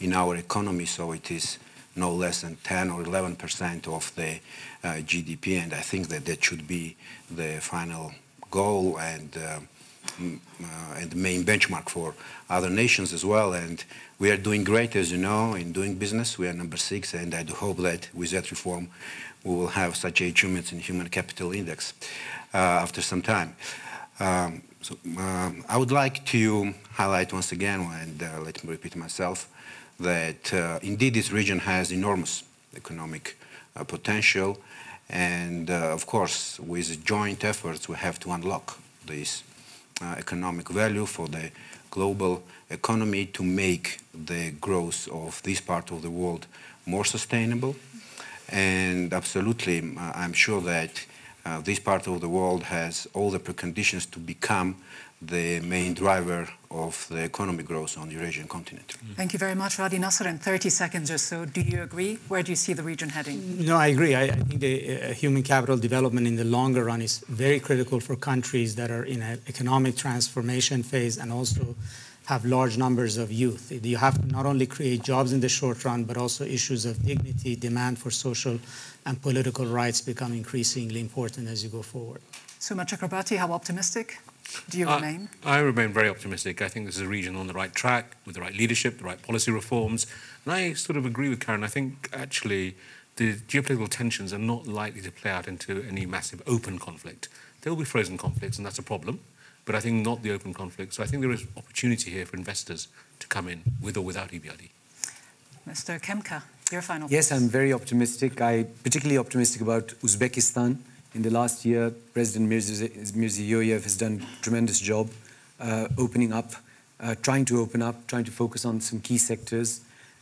B: in our economy, so it is no less than 10 or 11% of the GDP, and I think that that should be the final goal and the main benchmark for other nations as well. And we are doing great, as you know, in doing business. We are number 6, and I do hope that with that reform we will have such achievements in human capital index after some time. I would like to highlight once again, and let me repeat myself, that indeed this region has enormous economic potential, and of course with joint efforts we have to unlock this economic value for the global economy to make the growth of this part of the world more sustainable. And absolutely, I'm sure that this part of the world has all the preconditions to become the main driver of the economic growth on the Eurasian continent.
A: Thank you very much, Vali. Nasr, in 30 seconds or so, do you agree? Where do you see the region heading?
E: No, I agree. I think the human capital development in the longer run is very critical for countries that are in an economic transformation phase and also have large numbers of youth. You have to not only create jobs in the short run, but also issues of dignity, demand for social and political rights become increasingly important as you go forward.
A: Sumantra Chakrabarti, how optimistic do you remain?
D: I remain very optimistic. I think this is a region on the right track, with the right leadership, the right policy reforms. And I sort of agree with Karin. I think actually the geopolitical tensions are not likely to play out into any massive open conflict. There will be frozen conflicts, and that's a problem. But I think not the open conflict. So I think there is opportunity here for investors to come in with or without EBRD.
A: Mr. Khemka, your final
F: Yes,
A: thoughts.
F: I'm very optimistic. I'm particularly optimistic about Uzbekistan. In the last year, President Mirziyoyev has done a tremendous job opening up, trying to open up, trying to focus on some key sectors.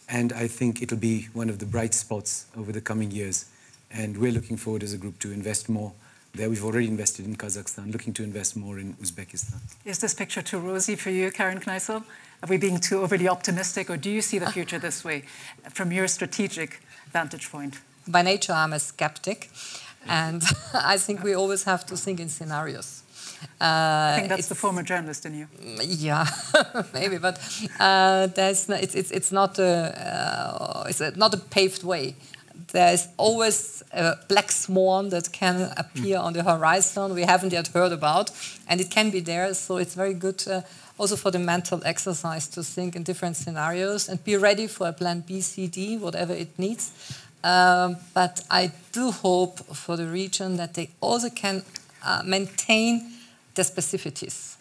F: And I think it'll be one of the bright spots over the coming years. And we're looking forward as a group to invest more there. We've already invested in Kazakhstan, looking to invest more in Uzbekistan.
A: Is this picture too rosy for you, Karin Kneissl? Are we being too overly optimistic, or do you see the future this way from your strategic vantage point?
C: By nature, I'm a skeptic. And I think we always have to think in scenarios.
A: I think that's the former journalist in you.
C: Yeah, maybe, but it's not a paved way. There is always a black swan that can appear on the horizon we haven't yet heard about, and it can be there. So it's very good also for the mental exercise to think in different scenarios and be ready for a plan B, C, D, whatever it needs. But I do hope for the region that they also can maintain their specificities.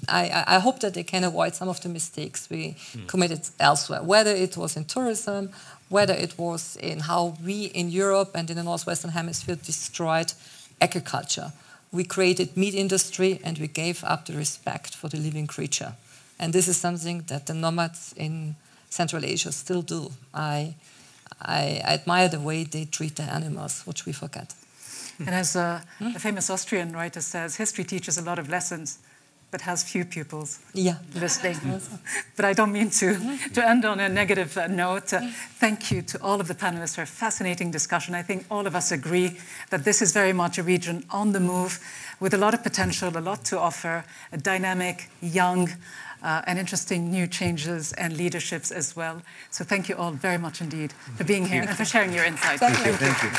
C: I hope that they can avoid some of the mistakes we committed elsewhere, whether it was in tourism, whether it was in how we in Europe and in the Northwestern Hemisphere destroyed agriculture. We created meat industry and we gave up the respect for the living creature. And this is something that the nomads in Central Asia still do. I admire the way they treat their animals, which we forget.
A: And as a famous Austrian writer says, history teaches a lot of lessons, but has few pupils
C: listening.
A: But I don't mean to end on a negative note. Thank you to all of the panelists for a fascinating discussion. I think all of us agree that this is very much a region on the move with a lot of potential, a lot to offer, a dynamic, young, and interesting new changes and leaderships as well. So thank you all very much indeed for being here and for sharing your insights.
C: Thank you.
F: Thank you.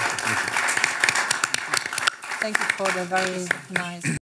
C: Thank you for the very nice